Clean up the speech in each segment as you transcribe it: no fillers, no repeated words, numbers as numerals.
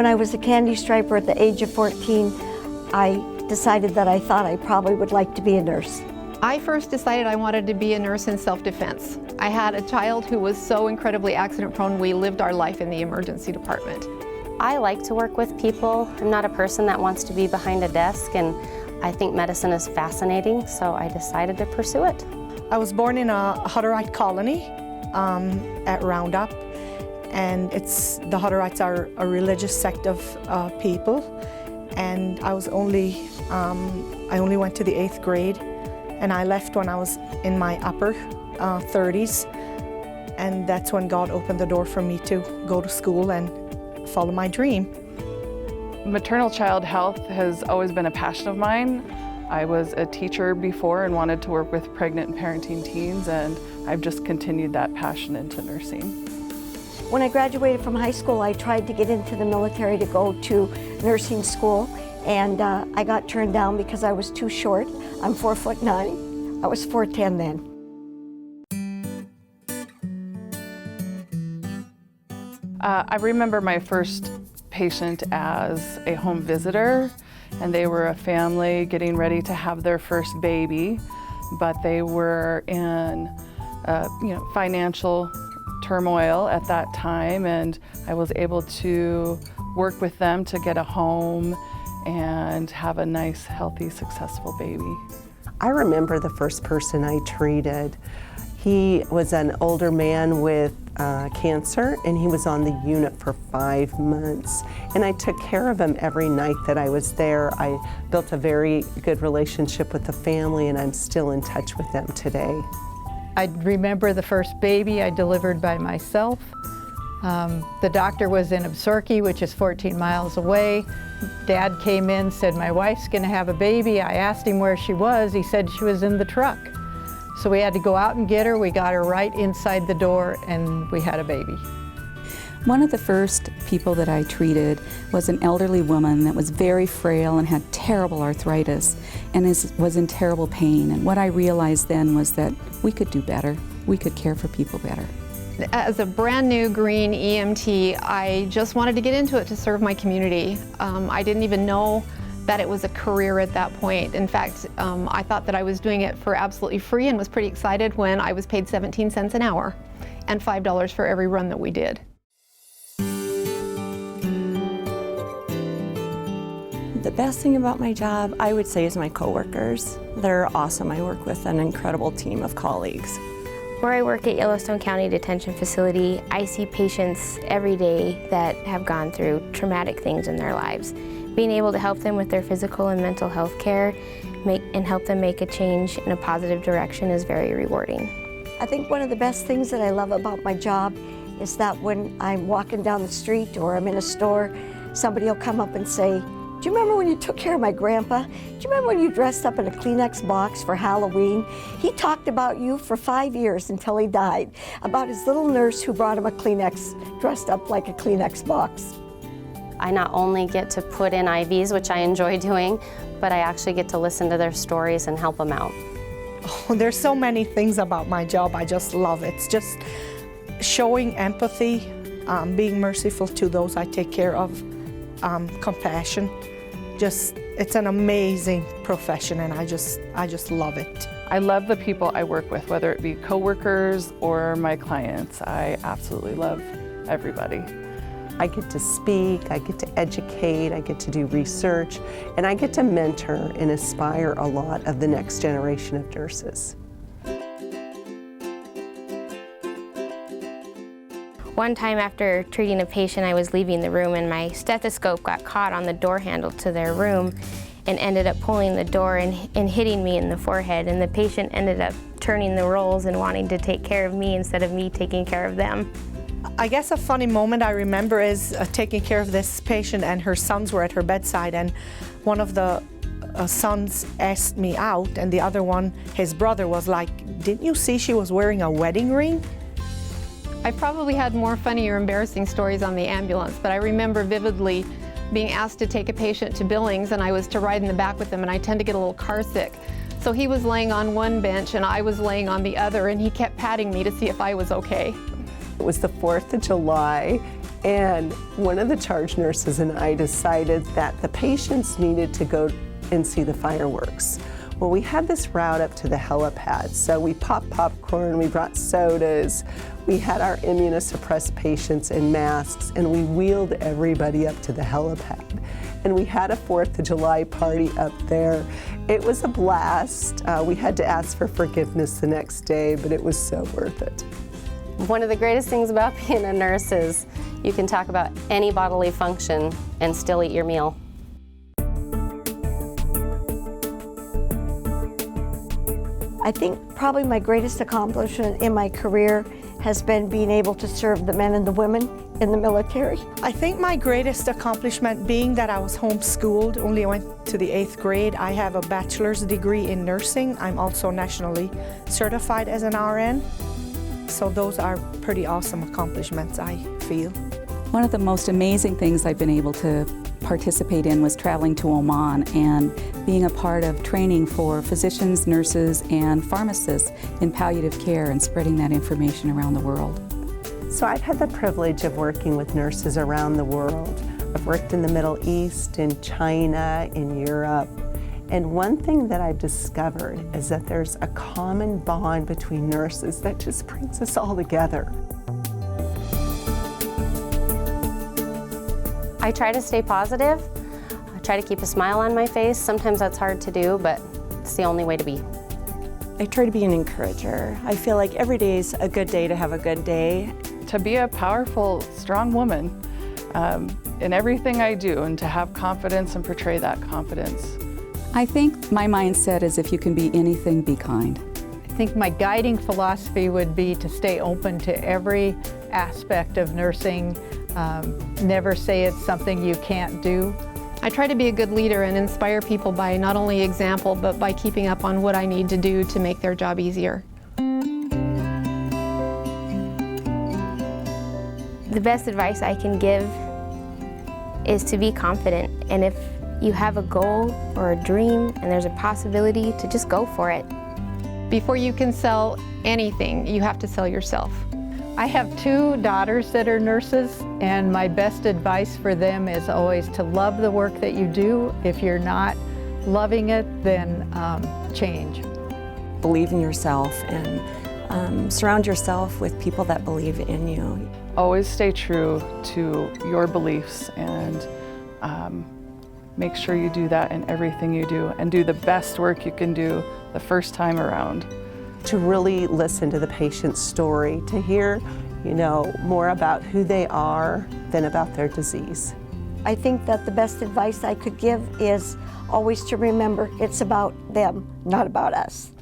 I was a candy striper at the age of 14, I decided that I thought I probably would like to be a nurse. I first decided I wanted to be a nurse in self-defense. I had a child who was so incredibly accident-prone, we lived our life in the emergency department. I like to work with people. I'm not a person that wants to be behind a desk, and I think medicine is fascinating, so I decided to pursue it. I was born in a Hutterite colony at Roundup, and the Hutterites are a religious sect of people, and I only went to the 8th grade, and I left when I was in my upper 30s, and that's when God opened the door for me to go to school and follow my dream. Maternal child health has always been a passion of mine. I was a teacher before and wanted to work with pregnant and parenting teens, and I've just continued that passion into nursing. When I graduated from high school, I tried to get into the military to go to nursing school, and I got turned down because I was too short. I'm 4'9". I was 4'10" then. I remember my first patient as a home visitor, and they were a family getting ready to have their first baby, but they were in financial turmoil at that time, and I was able to work with them to get a home and have a nice, healthy, successful baby. I remember the first person I treated. He was an older man with cancer, and he was on the unit for 5 months. And I took care of him every night that I was there. I built a very good relationship with the family, and I'm still in touch with them today. I remember the first baby I delivered by myself. The doctor was in Absorki, which is 14 miles away. Dad came in, said, "My wife's gonna have a baby." I asked him where she was. He said she was in the truck. So we had to go out and get her. We got her right inside the door, and we had a baby. One of the first people that I treated was an elderly woman that was very frail and had terrible arthritis and was in terrible pain. And what I realized then was that we could do better. We could care for people better. As a brand new green EMT, I just wanted to get into it to serve my community. I didn't even know that it was a career at that point. In fact, I thought that I was doing it for absolutely free and was pretty excited when I was paid 17 cents an hour and $5 for every run that we did. The best thing about my job, I would say, is my coworkers. They're awesome. I work with an incredible team of colleagues. Where I work at Yellowstone County Detention Facility, I see patients every day that have gone through traumatic things in their lives. Being able to help them with their physical and mental health care and help them make a change in a positive direction is very rewarding. I think one of the best things that I love about my job is that when I'm walking down the street or I'm in a store, somebody will come up and say, "Do you remember when you took care of my grandpa? Do you remember when you dressed up in a Kleenex box for Halloween? He talked about you for 5 years until he died, about his little nurse who brought him a Kleenex, dressed up like a Kleenex box." I not only get to put in IVs, which I enjoy doing, but I actually get to listen to their stories and help them out. Oh, there's so many things about my job I just love. It's just showing empathy, being merciful to those I take care of, compassion. It's an amazing profession, and I just love it. I love the people I work with, whether it be coworkers or my clients. I absolutely love everybody. I get to speak, I get to educate, I get to do research, and I get to mentor and inspire a lot of the next generation of nurses. One time after treating a patient, I was leaving the room and my stethoscope got caught on the door handle to their room and ended up pulling the door and hitting me in the forehead, and the patient ended up turning the roles and wanting to take care of me instead of me taking care of them. I guess a funny moment I remember is taking care of this patient, and her sons were at her bedside, and one of the sons asked me out, and the other one, his brother, was like, "Didn't you see she was wearing a wedding ring?" I probably had more funny or embarrassing stories on the ambulance, but I remember vividly being asked to take a patient to Billings, and I was to ride in the back with them, and I tend to get a little car sick. So he was laying on one bench and I was laying on the other, and he kept patting me to see if I was okay. It was the 4th of July, And one of the charge nurses and I decided that the patients needed to go and see the fireworks. Well, we had this route up to the helipad, so we popped popcorn, we brought sodas, we had our immunosuppressed patients in masks, and we wheeled everybody up to the helipad. And we had a 4th of July party up there. It was a blast. We had to ask for forgiveness the next day, but it was so worth it. One of the greatest things about being a nurse is you can talk about any bodily function and still eat your meal. I think probably my greatest accomplishment in my career has been being able to serve the men and the women in the military. I think my greatest accomplishment being that I was homeschooled, only went to the 8th grade. I have a bachelor's degree in nursing. I'm also nationally certified as an RN. So those are pretty awesome accomplishments, I feel. One of the most amazing things I've been able to participate in was traveling to Oman and being a part of training for physicians, nurses, and pharmacists in palliative care and spreading that information around the world. So I've had the privilege of working with nurses around the world. I've worked in the Middle East, in China, in Europe. And one thing that I've discovered is that there's a common bond between nurses that just brings us all together. I try to stay positive. I try to keep a smile on my face. Sometimes that's hard to do, but it's the only way to be. I try to be an encourager. I feel like every day is a good day to have a good day. To be a powerful, strong woman in everything I do, and to have confidence and portray that confidence. I think my mindset is if you can be anything, be kind. I think my guiding philosophy would be to stay open to every aspect of nursing. Never say it's something you can't do. I try to be a good leader and inspire people by not only example, but by keeping up on what I need to do to make their job easier. The best advice I can give is to be confident, and if you have a goal or a dream and there's a possibility, to just go for it. Before you can sell anything, you have to sell yourself. I have 2 daughters that are nurses, and my best advice for them is always to love the work that you do. If you're not loving it, then change. Believe in yourself and surround yourself with people that believe in you. Always stay true to your beliefs and make sure you do that in everything you do, and do the best work you can do the first time around. To really listen to the patient's story, to hear, more about who they are than about their disease. I think that the best advice I could give is always to remember it's about them, not about us.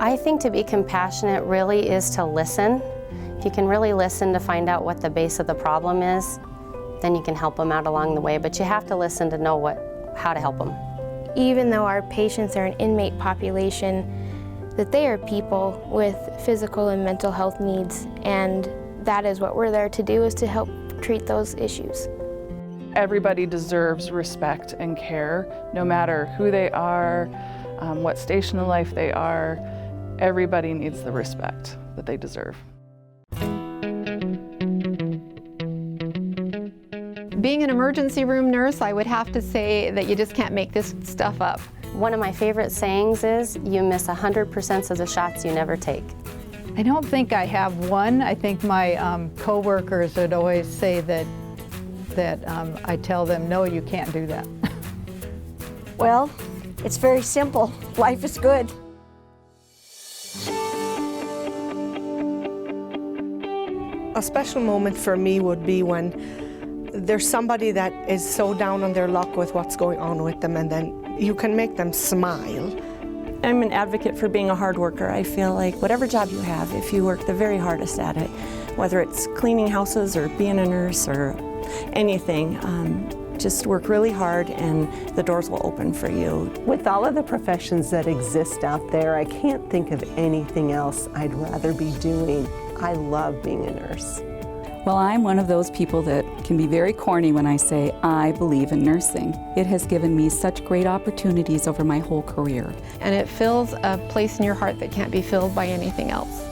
I think to be compassionate really is to listen. If you can really listen to find out what the base of the problem is, then you can help them out along the way, but you have to listen to know how to help them. Even though our patients are an inmate population, that they are people with physical and mental health needs, and that is what we're there to do, is to help treat those issues. Everybody deserves respect and care, no matter who they are, what station in life they are. Everybody needs the respect that they deserve. Being an emergency room nurse, I would have to say that you just can't make this stuff up. One of my favorite sayings is, you miss 100% of the shots you never take. I don't think I have one. I think my coworkers would always say that I tell them, no, you can't do that. Well, it's very simple. Life is good. A special moment for me would be when there's somebody that is so down on their luck with what's going on with them, and then you can make them smile. I'm an advocate for being a hard worker. I feel like whatever job you have, if you work the very hardest at it, whether it's cleaning houses or being a nurse or anything, just work really hard and the doors will open for you. With all of the professions that exist out there, I can't think of anything else I'd rather be doing. I love being a nurse. Well, I'm one of those people that can be very corny when I say I believe in nursing. It has given me such great opportunities over my whole career. And it fills a place in your heart that can't be filled by anything else.